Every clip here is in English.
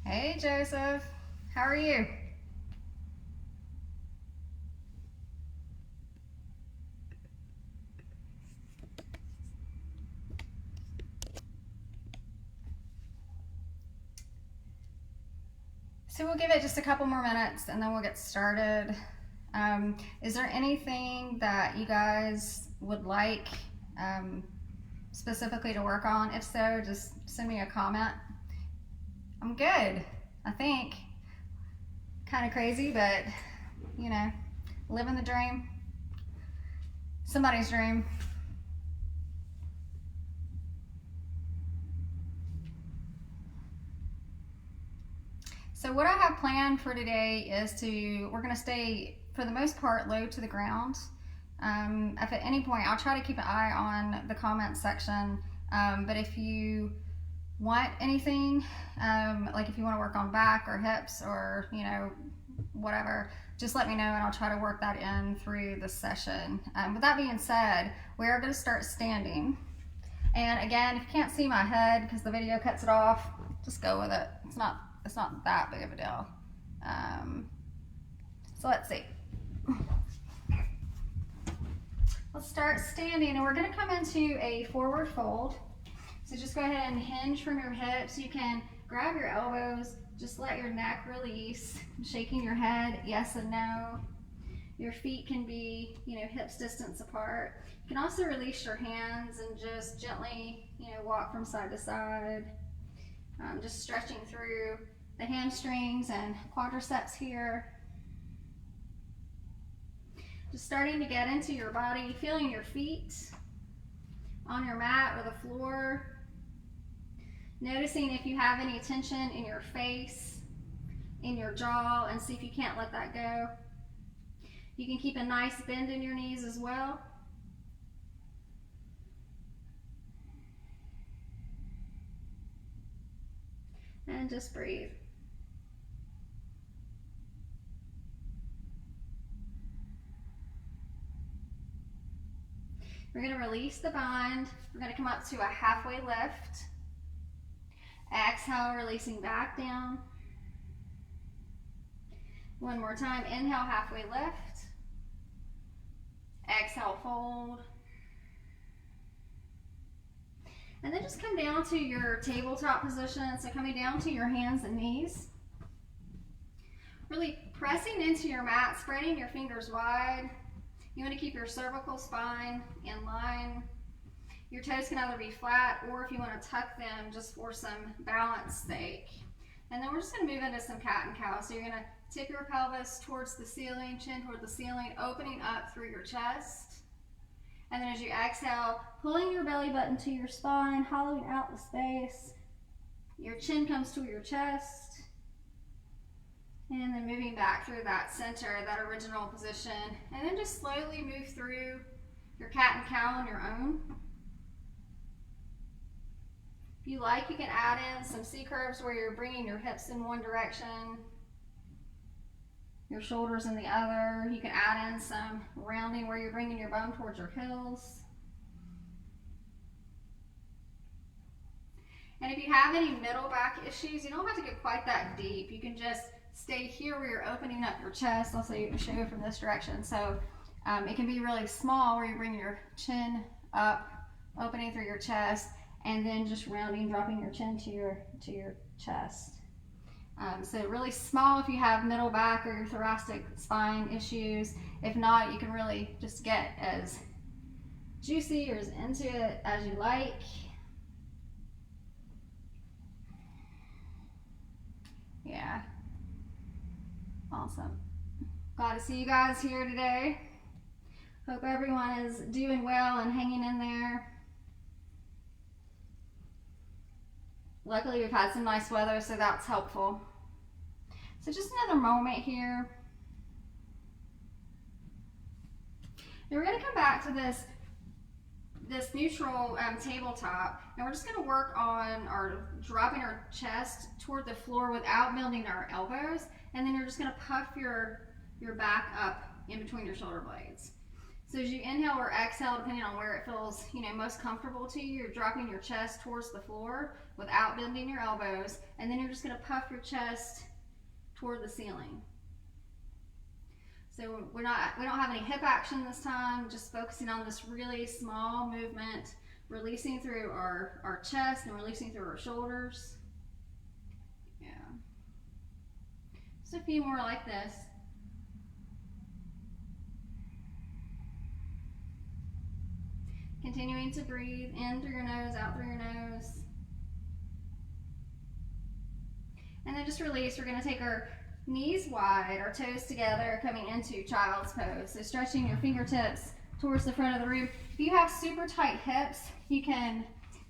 Hey Joseph, how are you? So we'll give it just a couple more minutes and then we'll get started. Is there anything that you guys would like um, specifically to work on? If so, just send me a comment. I'm good, I think. Kind of crazy, but you know, living the dream. Somebody's dream. So what I have planned for today is we're going to stay, for the most part, low to the ground. If at any point, I'll try to keep an eye on the comments section, but if you want anything, like if you want to work on back or hips or, you know, whatever, just let me know and I'll try to work that in through the session. With that being said, we are going to start standing. And again, if you can't see my head because the video cuts it off, just go with it. It's not that big of a deal. So let's see. Let's start standing and we're going to come into a forward fold. So just go ahead and hinge from your hips. You can grab your elbows, just let your neck release, shaking your head yes and no. Your feet can be, you know, hips distance apart. You can also release your hands and just gently, you know, walk from side to side. Just stretching through the hamstrings and quadriceps here. Just starting to get into your body, feeling your feet on your mat or the floor. Noticing if you have any tension in your face, in your jaw, and see if you can't let that go. You can keep a nice bend in your knees as well. And just breathe. We're going to release the bind. We're going to come up to a halfway lift. Exhale, releasing back down. One more time. Inhale, halfway lift. Exhale, fold. And then just come down to your tabletop position. So coming down to your hands and knees. Really pressing into your mat, spreading your fingers wide. You want to keep your cervical spine in line. Your toes can either be flat or if you want to tuck them just for some balance sake. And then we're just going to move into some cat and cow. So you're going to tip your pelvis towards the ceiling, chin toward the ceiling, opening up through your chest. And then as you exhale, pulling your belly button to your spine, hollowing out the space. Your chin comes to your chest. And then moving back through that center, that original position. And then just slowly move through your cat and cow on your own. If you like, you can add in some C curves where you're bringing your hips in one direction, your shoulders in the other. You can add in some rounding where you're bringing your bum towards your heels. And if you have any middle back issues, you don't have to get quite that deep. You can just stay here where you're opening up your chest. I'll show you from this direction. So it can be really small where you bring your chin up, opening through your chest, and then just rounding, dropping your chin to your chest. So really small if you have middle back or your thoracic spine issues. If not, you can really just get as juicy or as into it as you like. Yeah. Awesome. Glad to see you guys here today. Hope everyone is doing well and hanging in there. Luckily, we've had some nice weather, so that's helpful. So just another moment here. And we're going to come back to this neutral tabletop, and we're just going to work on dropping our chest toward the floor without bending our elbows, and then you're just going to puff your back up in between your shoulder blades. So as you inhale or exhale, depending on where it feels, most comfortable to you, you're dropping your chest towards the floor without bending your elbows, and then you're just going to puff your chest toward the ceiling. So we don't have any hip action this time, just focusing on this really small movement, releasing through our chest and releasing through our shoulders. Yeah. Just a few more like this. Continuing to breathe in through your nose, out through your nose. And then just release. We're going to take our knees wide, our toes together, coming into child's pose. So stretching your fingertips towards the front of the room. If you have super tight hips, you can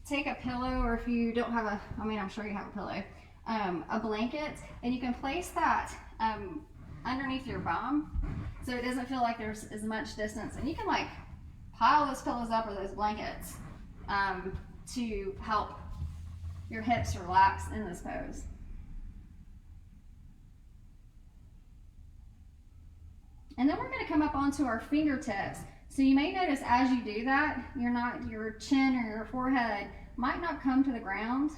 take a pillow, or if you don't have I'm sure you have a pillow, a blanket, and you can place that underneath your bum so it doesn't feel like there's as much distance. And you can like pile those pillows up or those blankets to help your hips relax in this pose. And then we're going to come up onto our fingertips. So you may notice as you do that, your chin or your forehead might not come to the ground,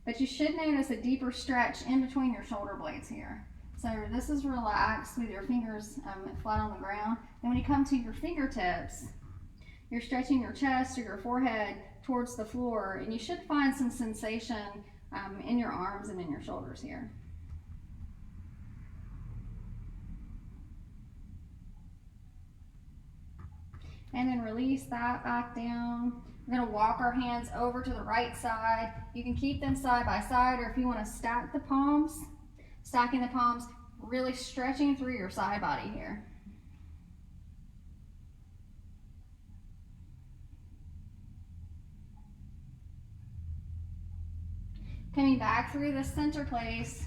but you should notice a deeper stretch in between your shoulder blades here. So this is relaxed with your fingers flat on the ground. And when you come to your fingertips, you're stretching your chest or your forehead towards the floor, and you should find some sensation in your arms and in your shoulders here. And then release that back down. We're going to walk our hands over to the right side. You can keep them side by side, or if you want to stack the palms, stacking the palms, really stretching through your side body here. Coming back through the center place,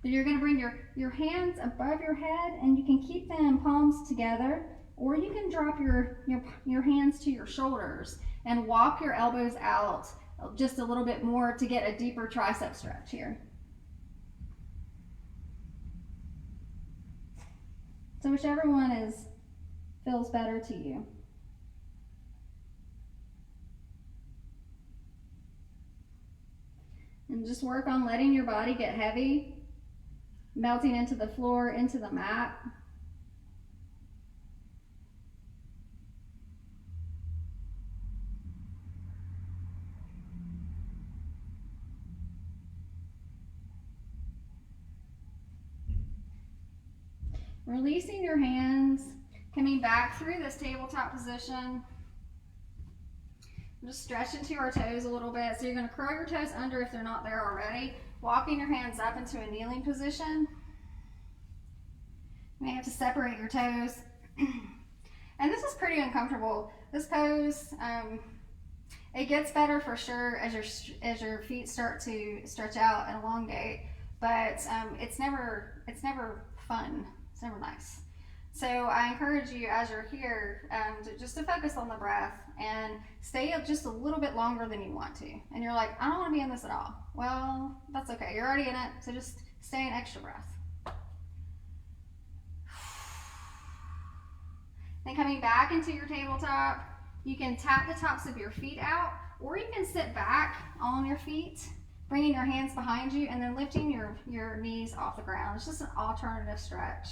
then you're going to bring your hands above your head, and you can keep them palms together, or you can drop your hands to your shoulders and walk your elbows out just a little bit more to get a deeper tricep stretch here. So whichever one feels better to you. And just work on letting your body get heavy, melting into the floor, into the mat. Releasing your hands, coming back through this tabletop position. Just stretch into our toes a little bit. So you're going to curl your toes under if they're not there already. Walking your hands up into a kneeling position. You may have to separate your toes. And this is pretty uncomfortable. This pose, it gets better for sure as your feet start to stretch out and elongate, but it's never fun. It's never nice. So I encourage you as you're here to focus on the breath and stay up just a little bit longer than you want to. And you're like, I don't want to be in this at all. Well, that's okay. You're already in it, so just stay in extra breath. Then coming back into your tabletop, you can tap the tops of your feet out, or you can sit back on your feet, bringing your hands behind you and then lifting your knees off the ground. It's just an alternative stretch.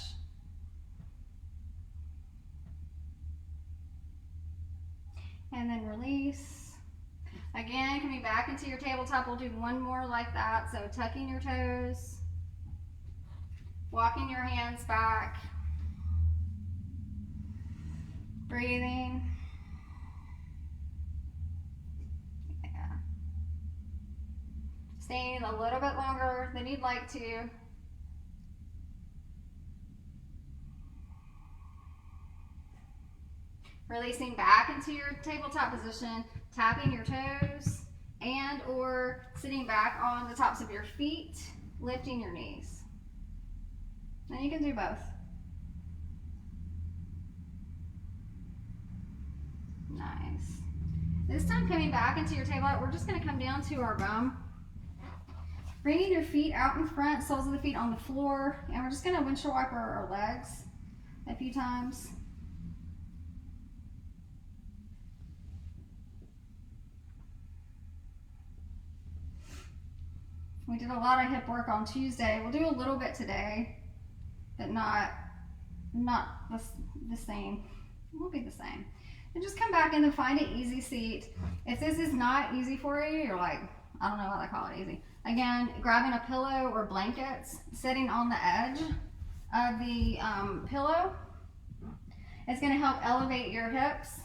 And then release. Again, coming back into your tabletop, we'll do one more like that. So tucking your toes, walking your hands back, breathing. Yeah. Staying a little bit longer than you'd like to. Releasing back into your tabletop position, tapping your toes, and or sitting back on the tops of your feet, lifting your knees. And you can do both. Nice. This time coming back into your tabletop, we're just going to come down to our bum. Bringing your feet out in front, soles of the feet on the floor, and we're just going to windshield wiper our legs a few times. We did a lot of hip work on Tuesday. We'll do a little bit today, but not the same. It won't be the same. And just come back and then find an easy seat. If this is not easy for you, you're like, I don't know why they call it easy. Again, grabbing a pillow or blankets, sitting on the edge of the pillow. It's going to help elevate your hips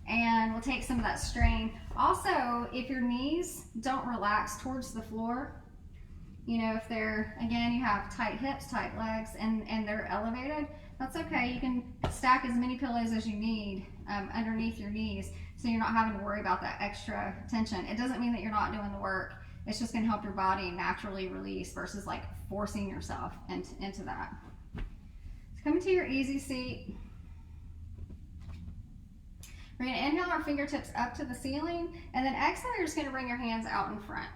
and will take some of that strain. Also, if your knees don't relax towards the floor, you know, if they're, again, you have tight hips, tight legs, and they're elevated, that's okay. You can stack as many pillows as you need underneath your knees, so you're not having to worry about that extra tension. It doesn't mean that you're not doing the work. It's just going to help your body naturally release versus like forcing yourself into that. So come into your easy seat. We're going to inhale our fingertips up to the ceiling, and then exhale, you're just going to bring your hands out in front.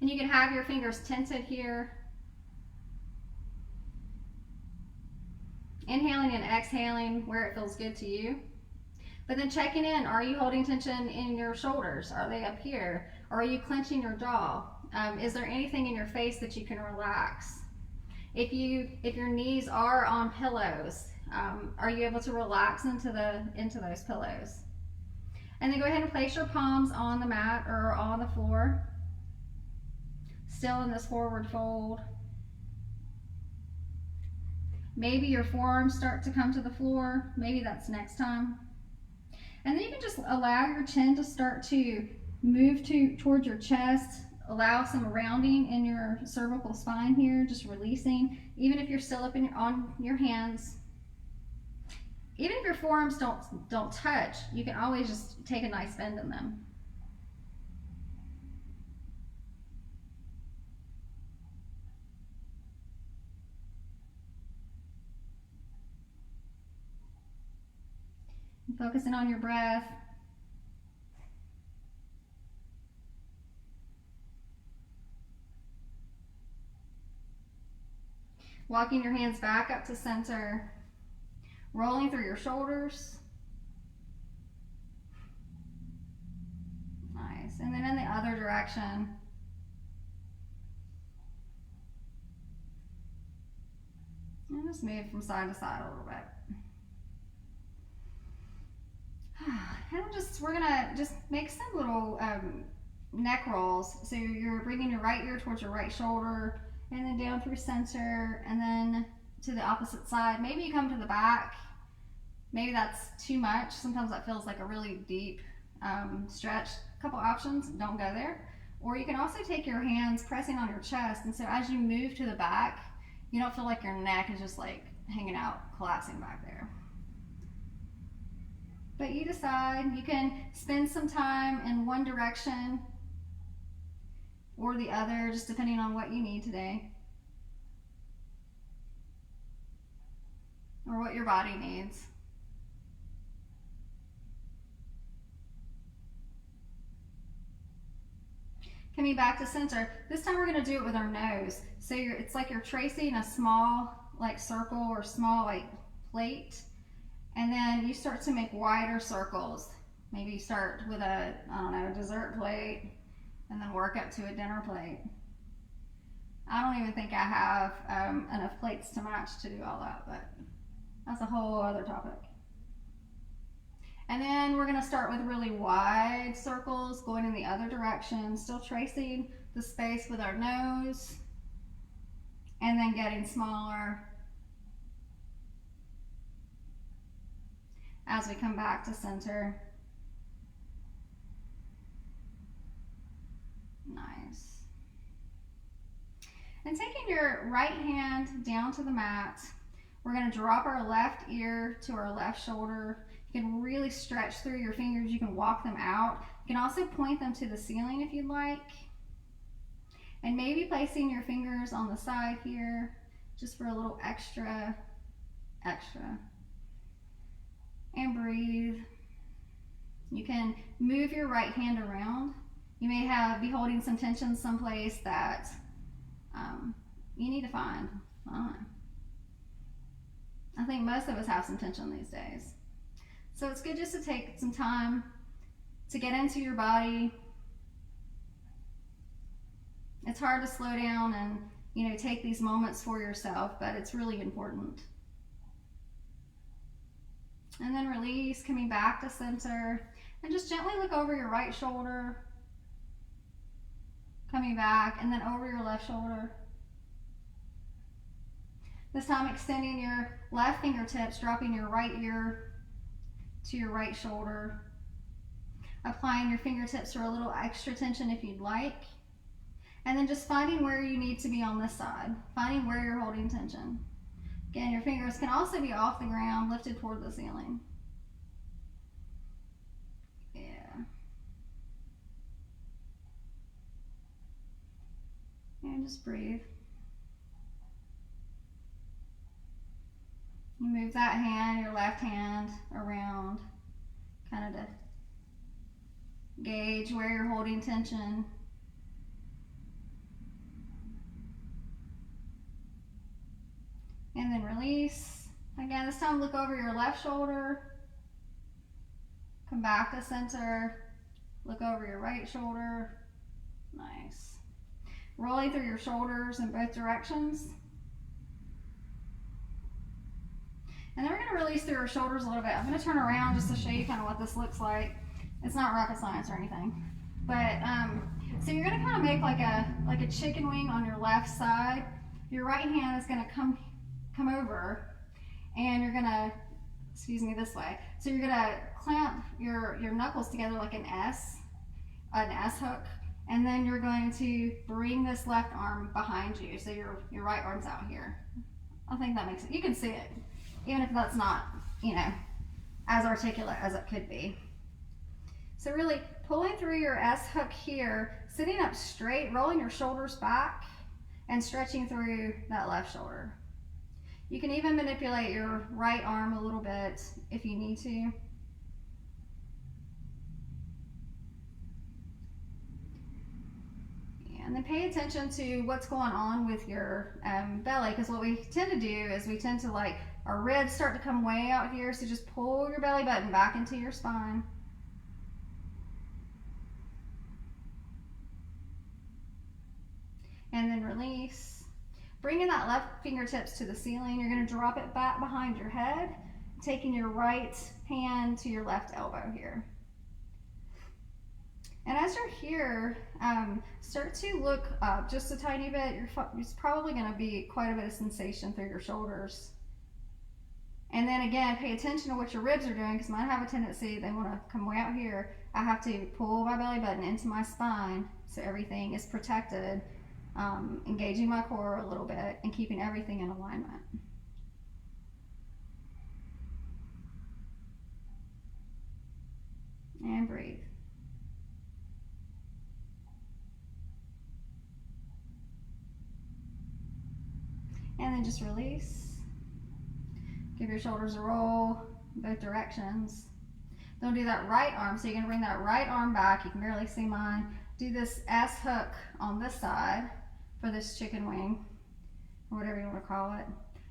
And you can have your fingers tented here. Inhaling and exhaling where it feels good to you. But then checking in, are you holding tension in your shoulders? Are they up here? Or are you clenching your jaw? Is there anything in your face that you can relax? If your knees are on pillows, are you able to relax into those pillows? And then go ahead and place your palms on the mat or on the floor. Still in this forward fold. Maybe your forearms start to come to the floor. Maybe that's next time. And then you can just allow your chin to start to move towards your chest. Allow some rounding in your cervical spine here, just releasing. Even if you're still up on your hands. Even if your forearms don't touch, you can always just take a nice bend in them. Focusing on your breath. Walking your hands back up to center. Rolling through your shoulders. Nice. And then in the other direction. And just move from side to side a little bit. And we're gonna just make some little neck rolls. So you're bringing your right ear towards your right shoulder, and then down through center, and then to the opposite side. Maybe you come to the back. Maybe that's too much. Sometimes that feels like a really deep stretch. A couple options, don't go there. Or you can also take your hands pressing on your chest, and so as you move to the back, you don't feel like your neck is just like hanging out, collapsing back there. But you decide. You can spend some time in one direction or the other, just depending on what you need today. Or what your body needs. Coming back to center. This time we're going to do it with our nose. So it's like you're tracing a small like circle or small like plate. And then you start to make wider circles. Maybe you start with a, I don't know, a dessert plate and then work up to a dinner plate. I don't even think I have enough plates to match to do all that, but that's a whole other topic. And then we're going to start with really wide circles going in the other direction, still tracing the space with our nose, and then getting smaller as we come back to center. Nice. And taking your right hand down to the mat, we're going to drop our left ear to our left shoulder. You can really stretch through your fingers. You can walk them out. You can also point them to the ceiling if you'd like. And maybe placing your fingers on the side here just for a little extra. And breathe. You can move your right hand around. You may be holding some tension someplace that you need to find. I think most of us have some tension these days. So it's good just to take some time to get into your body It's hard to slow down and, you know, take these moments for yourself, but it's really important. And then release, coming back to center, and just gently look over your right shoulder, coming back, and then over your left shoulder. This time extending your left fingertips, dropping your right ear to your right shoulder, applying your fingertips for a little extra tension if you'd like, and then just finding where you need to be on this side, finding where you're holding tension. Again, your fingers can also be off the ground, lifted toward the ceiling. Yeah. And just breathe. You move that hand, your left hand, around, kind of to gauge where you're holding tension. And then release. Again, this time look over your left shoulder, come back to center, look over your right shoulder. Nice. Rolling through your shoulders in both directions. And then we're going to release through our shoulders a little bit. I'm going to turn around just to show you kind of what this looks like. It's not rocket science or anything. But, so you're going to kind of make like a chicken wing on your left side. Your right hand is going to come over, and you're going to, excuse me, this way. So you're going to clamp your knuckles together like an S hook. And then you're going to bring this left arm behind you. So your right arm's out here. I think that makes it, you can see it. Even if that's not, you know, as articulate as it could be. So really pulling through your S hook here, sitting up straight, rolling your shoulders back, and stretching through that left shoulder. You can even manipulate your right arm a little bit if you need to. And then pay attention to what's going on with your belly, because what we tend to do is we tend to like, our ribs start to come way out here, so just pull your belly button back into your spine. And then release. Bringing that left fingertips to the ceiling, you're going to drop it back behind your head, taking your right hand to your left elbow here. And as you're here, start to look up just a tiny bit. There's probably going to be quite a bit of sensation through your shoulders. And then again, pay attention to what your ribs are doing, because mine have a tendency, they want to come way out here. I have to pull my belly button into my spine so everything is protected, engaging my core a little bit and keeping everything in alignment. And breathe. And then just release. Give your shoulders a roll in both directions. Don't do that right arm, so you're going to bring that right arm back. You can barely see mine. Do this S hook on this side for this chicken wing, or whatever you want to call it.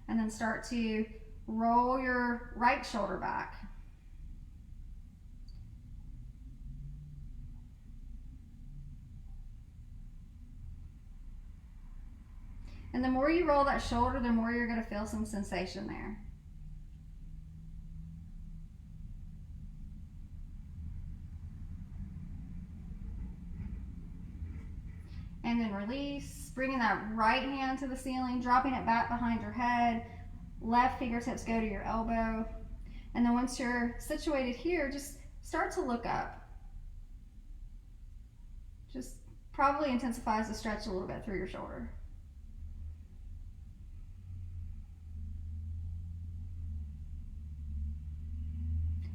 And then start to roll your right shoulder back. And the more you roll that shoulder, the more you're going to feel some sensation there. And then release, bringing that right hand to the ceiling, dropping it back behind your head. Left fingertips go to your elbow. And then once you're situated here, just start to look up. Just probably intensifies the stretch a little bit through your shoulder.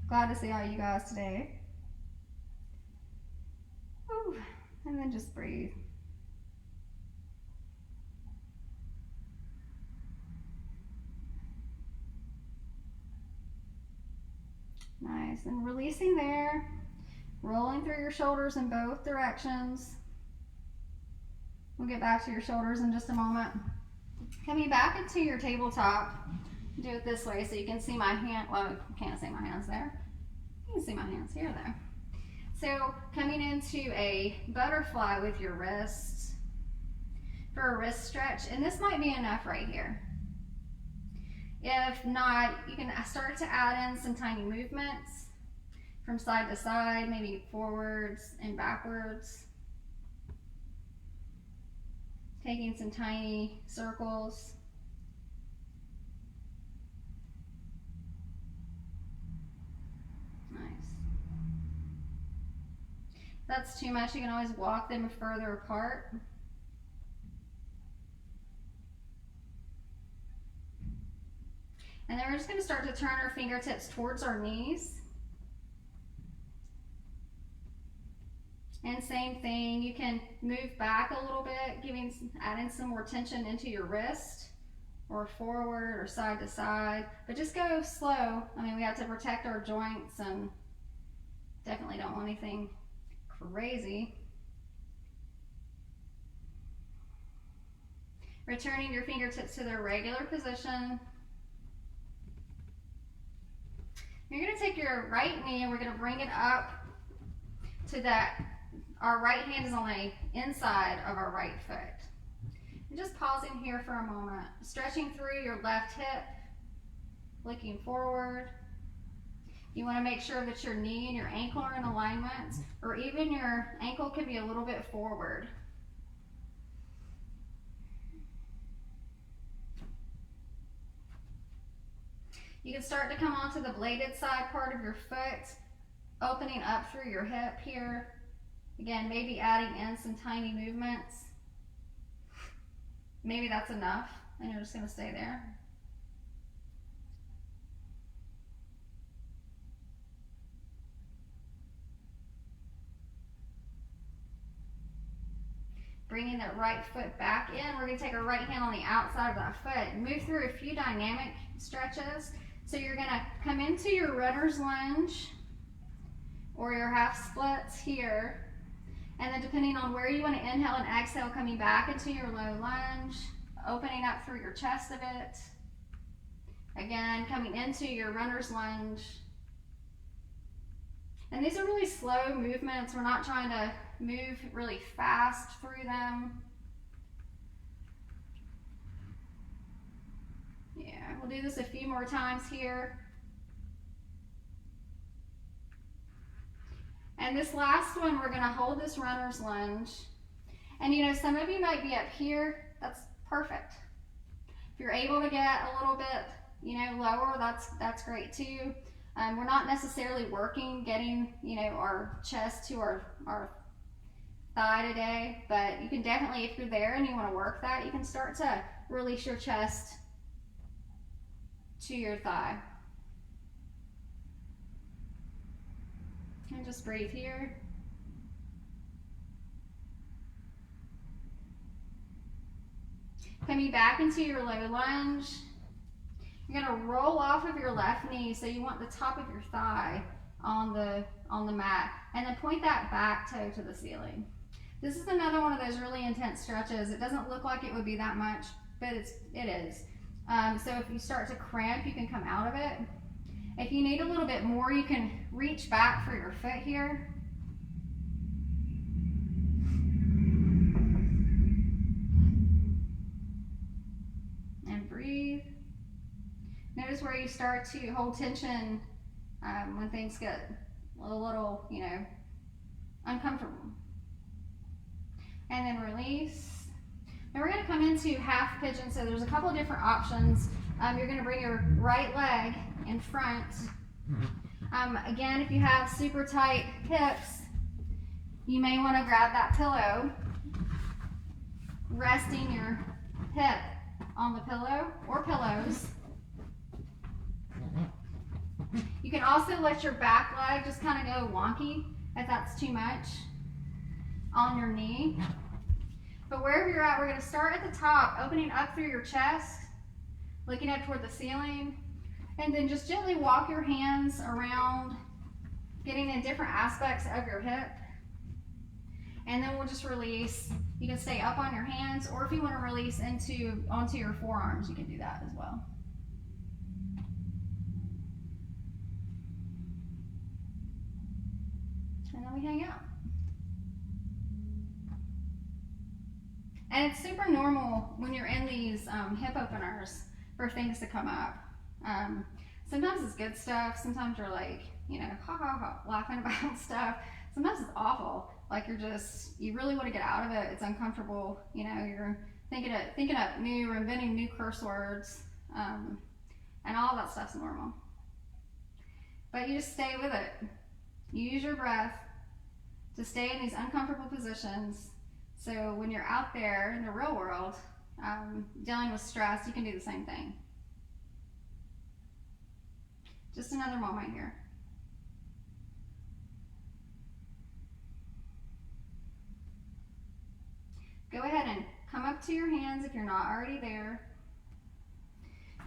Glad to see all you guys today. Whew. And then just breathe. Nice, and releasing there, rolling through your shoulders in both directions. We'll get back to your shoulders in just a moment. Coming back into your tabletop, do it this way so you can see my hand. Well, you can't see my hands there. You can see my hands here though. So coming into a butterfly with your wrists, for a wrist stretch, and this might be enough right here. If not, you can start to add in some tiny movements from side to side, maybe forwards and backwards. Taking some tiny circles. Nice. If that's too much, you can always walk them further apart. And then we're just going to start to turn our fingertips towards our knees. And same thing, you can move back a little bit, adding some more tension into your wrist, or forward or side to side, but just go slow. I mean, we have to protect our joints and definitely don't want anything crazy. Returning your fingertips to their regular position. You're going to take your right knee and we're going to bring it up to that. Our right hand is on the inside of our right foot. And just pausing here for a moment, stretching through your left hip, looking forward. You want to make sure that your knee and your ankle are in alignment, or even your ankle could be a little bit forward. You can start to come onto the bladed side part of your foot, opening up through your hip here. Again, maybe adding in some tiny movements. Maybe that's enough, and you're just going to stay there. Bringing that right foot back in, we're going to take our right hand on the outside of that foot and move through a few dynamic stretches. So you're going to come into your runner's lunge or your half splits here. And then depending on where you want to inhale and exhale, coming back into your low lunge, opening up through your chest a bit. Again, coming into your runner's lunge. And these are really slow movements. We're not trying to move really fast through them. Yeah, we'll do this a few more times here. And this last one, we're going to hold this runner's lunge. And you know, some of you might be up here. That's perfect. If you're able to get a little bit, you know, lower, that's great too. We're not necessarily working getting, you know, our chest to our thigh today, but you can definitely, if you're there and you want to work that, you can start to release your chest to your thigh. And just breathe here. Coming back into your low lunge. You're going to roll off of your left knee, so you want the top of your thigh on the mat, and then point that back toe to the ceiling. This is another one of those really intense stretches. It doesn't look like it would be that much, but it is. So if you start to cramp, you can come out of it. If you need a little bit more, you can reach back for your foot here. And breathe. Notice where you start to hold tension when things get a little, you know, uncomfortable. And then release. Now we're going to come into half pigeon, so there's a couple of different options. You're going to bring your right leg in front. Again, if you have super tight hips, you may want to grab that pillow, resting your hip on the pillow or pillows. You can also let your back leg just kind of go wonky if that's too much on your knee. But wherever you're at, we're going to start at the top, opening up through your chest, looking up toward the ceiling, and then just gently walk your hands around, getting in different aspects of your hip. And then we'll just release. You can stay up on your hands, or if you want to release onto your forearms, you can do that as well. And then we hang out. And it's super normal when you're in these hip openers for things to come up. Sometimes it's good stuff. Sometimes you're like, you know, ha ha ha, laughing about stuff. Sometimes it's awful. Like you really want to get out of it. It's uncomfortable. You know, you're thinking up new or inventing new curse words, and all that stuff's normal. But you just stay with it. You use your breath to stay in these uncomfortable positions. So when you're out there in the real world, dealing with stress, you can do the same thing. Just another moment here. Go ahead and come up to your hands if you're not already there.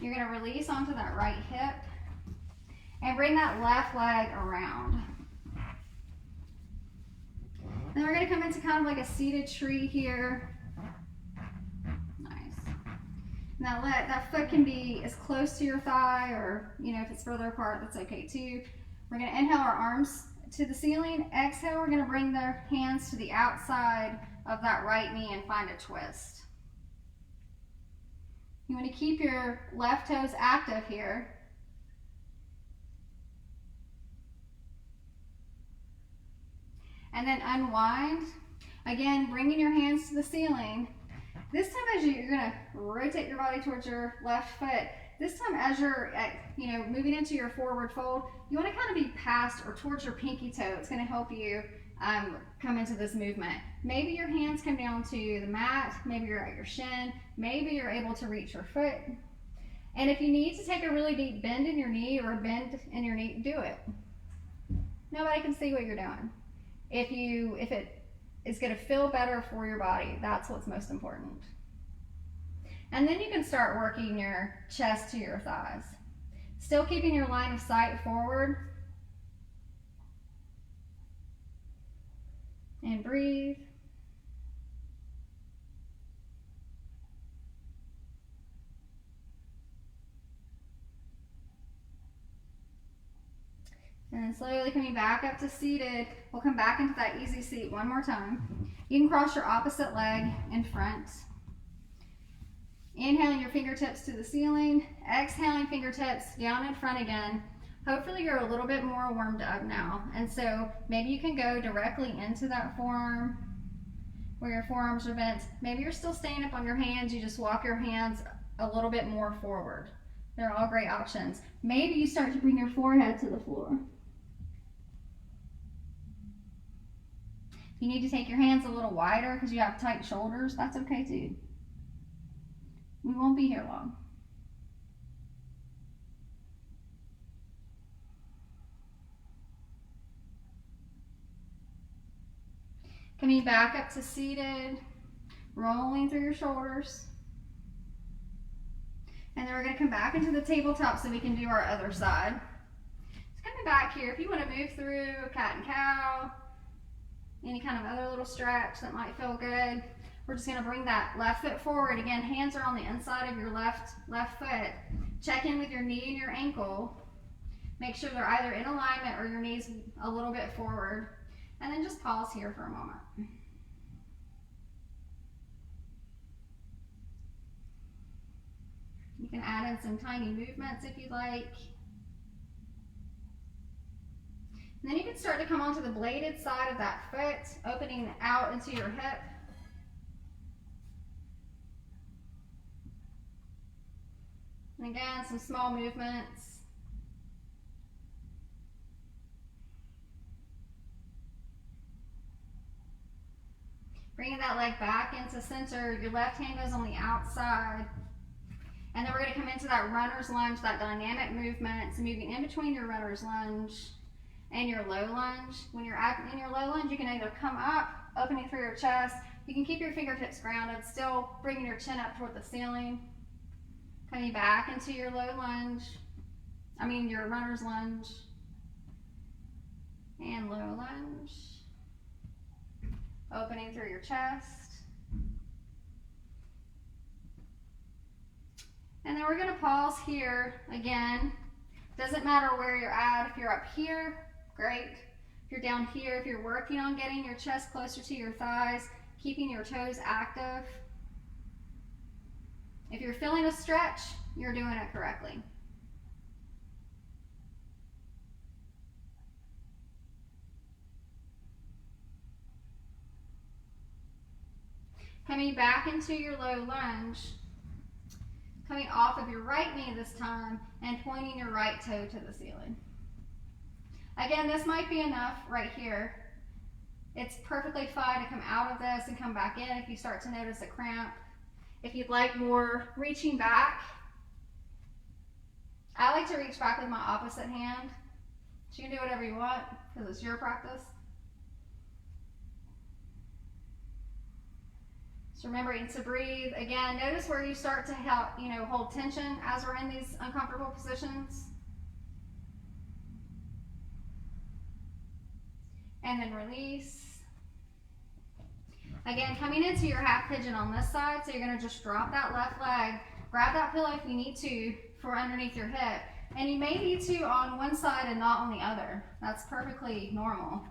You're going to release onto that right hip and bring that left leg around. Then we're going to come into kind of like a seated tree here. Nice. Now that foot can be as close to your thigh, or you know, if it's further apart, that's okay too. We're going to inhale our arms to the ceiling. Exhale, we're going to bring the hands to the outside of that right knee and find a twist. You want to keep your left toes active here. And then unwind. Again, bringing your hands to the ceiling. This time as you're going to rotate your body towards your left foot. This time as you're moving into your forward fold, you want to kind of be past or towards your pinky toe. It's going to help you come into this movement. Maybe your hands come down to the mat. Maybe you're at your shin. Maybe you're able to reach your foot. And if you need to take a really deep bend in your knee or a bend in your knee, do it. Nobody can see what you're doing. If it is going to feel better for your body, that's what's most important. And then you can start working your chest to your thighs. Still keeping your line of sight forward. And breathe. And then slowly coming back up to seated, we'll come back into that easy seat one more time. You can cross your opposite leg in front. Inhaling your fingertips to the ceiling, exhaling fingertips down in front again. Hopefully you're a little bit more warmed up now. And so maybe you can go directly into that forearm where your forearms are bent. Maybe you're still staying up on your hands. You just walk your hands a little bit more forward. They're all great options. Maybe you start to bring your forehead to the floor. If you need to take your hands a little wider because you have tight shoulders, that's okay too. We won't be here long. Coming back up to seated, rolling through your shoulders. And then we're going to come back into the tabletop so we can do our other side. So coming back here, if you want to move through cat and cow, any kind of other little stretch that might feel good, we're just going to bring that left foot forward. Again, hands are on the inside of your left foot. Check in with your knee and your ankle. Make sure they're either in alignment or your knees a little bit forward. And then just pause here for a moment. You can add in some tiny movements if you like. And then you can start to come onto the bladed side of that foot, opening out into your hip. And again, some small movements. Bringing that leg back into center. Your left hand goes on the outside. And then we're going to come into that runner's lunge, that dynamic movement. So moving in between your runner's lunge and your low lunge. When you're in your low lunge, you can either come up, opening through your chest. You can keep your fingertips grounded, still bringing your chin up toward the ceiling. Coming back into your low lunge. Your runner's lunge. And low lunge. Opening through your chest. And then we're going to pause here again. Doesn't matter where you're at. If you're up here, great. If you're down here, if you're working on getting your chest closer to your thighs, keeping your toes active, If you're feeling a stretch, you're doing it correctly. Coming back into your low lunge, coming off of your right knee this time and pointing your right toe to the ceiling. Again, this might be enough right here. It's perfectly fine to come out of this and come back in if you start to notice a cramp. If you'd like more reaching back, I like to reach back with my opposite hand. So you can do whatever you want because it's your practice. So remembering to breathe. Again, notice where you start to help, hold tension as we're in these uncomfortable positions. And then release. Again, coming into your half pigeon on this side, so you're going to just drop that left leg, grab that pillow if you need to for underneath your hip, and you may need to on one side and not on the other. That's perfectly normal.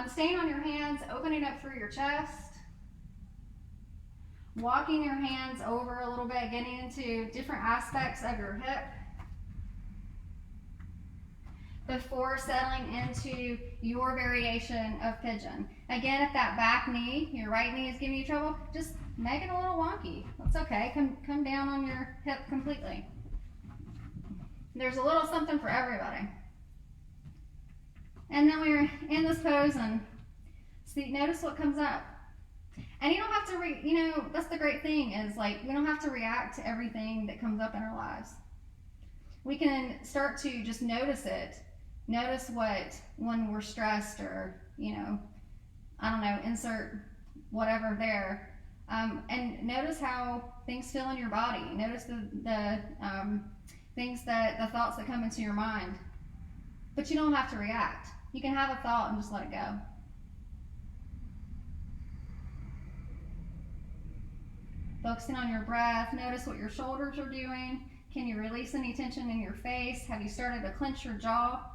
Staying on your hands, opening up through your chest, walking your hands over a little bit, getting into different aspects of your hip before settling into your variation of pigeon. Again, if that back knee, your right knee is giving you trouble, just make it a little wonky. That's okay. Come down on your hip completely. There's a little something for everybody. And then we're in this pose and see, notice what comes up. And you don't have to, that's the great thing is we don't have to react to everything that comes up in our lives. We can start to just notice it. Notice when we're stressed or, insert whatever there. And notice how things feel in your body. Notice the thoughts that come into your mind. But you don't have to react. You can have a thought and just let it go. Focusing on your breath. Notice what your shoulders are doing. Can you release any tension in your face? Have you started to clench your jaw?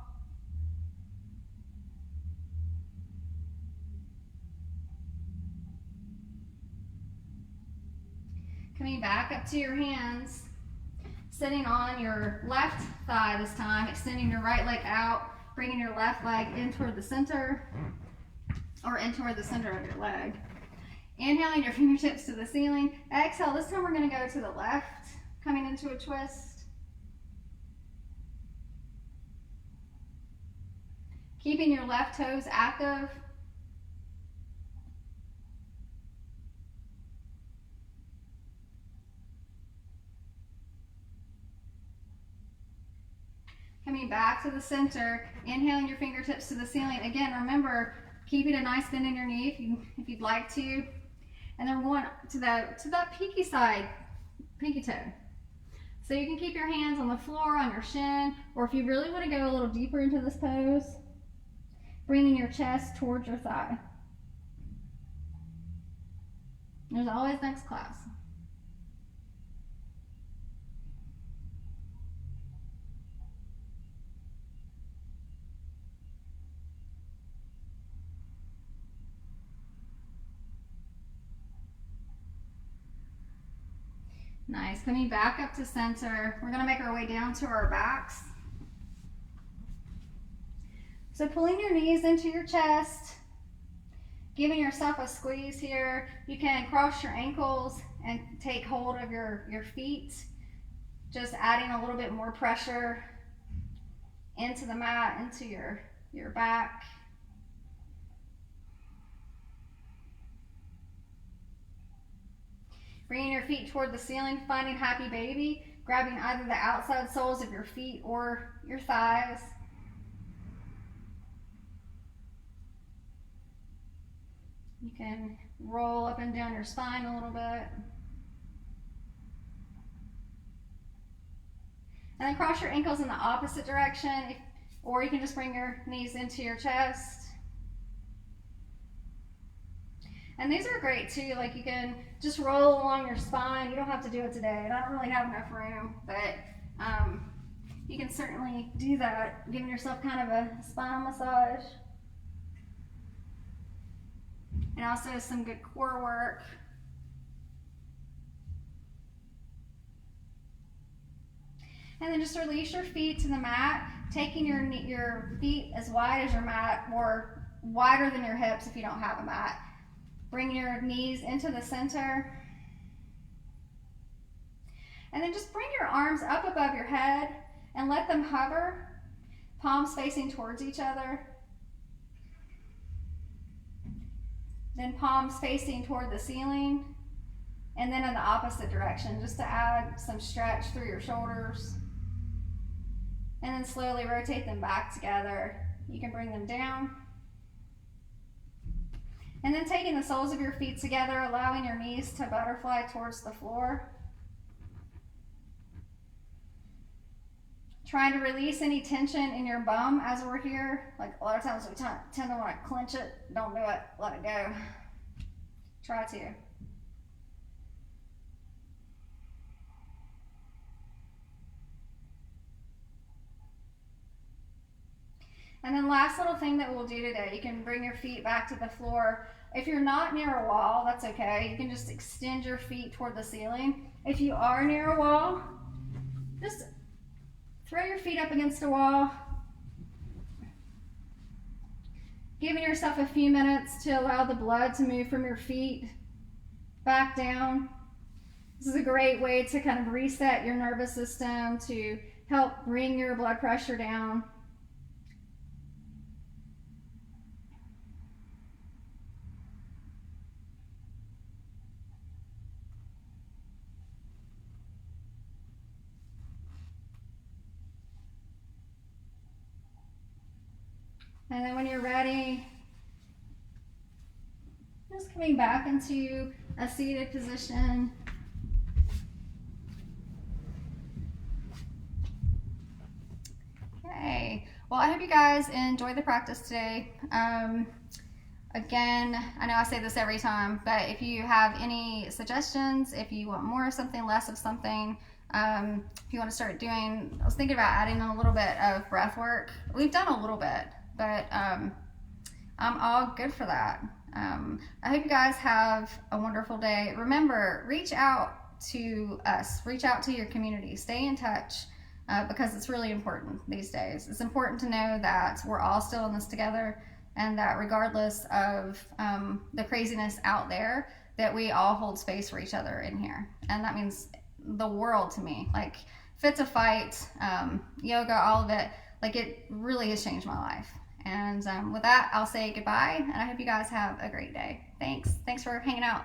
Coming back up to your hands, sitting on your left thigh this time, extending your right leg out, bringing your left leg in toward the center, or in toward the center of your leg. Inhaling your fingertips to the ceiling. Exhale, this time we're going to go to the left, coming into a twist. Keeping your left toes active. Coming back to the center, inhaling your fingertips to the ceiling. Again, remember, keeping a nice bend in your knee if you'd like to. And then we're going to that peaky side, pinky toe. So you can keep your hands on the floor, on your shin, or if you really want to go a little deeper into this pose, bringing your chest towards your thigh. There's always next class. Nice. Coming back up to center, we're going to make our way down to our backs. So pulling your knees into your chest, giving yourself a squeeze here. You can cross your ankles and take hold of your feet, just adding a little bit more pressure into the mat, into your back. Bringing your feet toward the ceiling, finding happy baby, grabbing either the outside soles of your feet or your thighs. You can roll up and down your spine a little bit. And then cross your ankles in the opposite direction, or you can just bring your knees into your chest. And these are great too, you can just roll along your spine. You don't have to do it today, and I don't really have enough room, but you can certainly do that, giving yourself kind of a spinal massage. And also some good core work. And then just release your feet to the mat, taking your feet as wide as your mat or wider than your hips if you don't have a mat. Bring your knees into the center. And then just bring your arms up above your head and let them hover, palms facing towards each other. Then palms facing toward the ceiling. And then in the opposite direction, just to add some stretch through your shoulders. And then slowly rotate them back together. You can bring them down. And then taking the soles of your feet together, allowing your knees to butterfly towards the floor. Trying to release any tension in your bum as we're here. Like a lot of times we tend to want to clench it. Don't do it. Let it go. Try to. And then last little thing that we'll do today, you can bring your feet back to the floor. If you're not near a wall, that's okay. You can just extend your feet toward the ceiling. If you are near a wall, just throw your feet up against a wall. Giving yourself a few minutes to allow the blood to move from your feet back down. This is a great way to kind of reset your nervous system, to help bring your blood pressure down. And then when you're ready, just coming back into a seated position. Okay, well, I hope you guys enjoyed the practice today. Again, I know I say this every time, but if you have any suggestions, if you want more of something, less of something, if you want to start doing, I was thinking about adding a little bit of breath work. We've done a little bit, but I'm all good for that. I hope you guys have a wonderful day. Remember, reach out to us, reach out to your community, stay in touch, because it's really important these days. It's important to know that we're all still in this together, and that regardless of the craziness out there, that we all hold space for each other in here. And that means the world to me. Like Fit to Fight, yoga, all of it, like it really has changed my life. And with that, I'll say goodbye, and I hope you guys have a great day. Thanks for hanging out.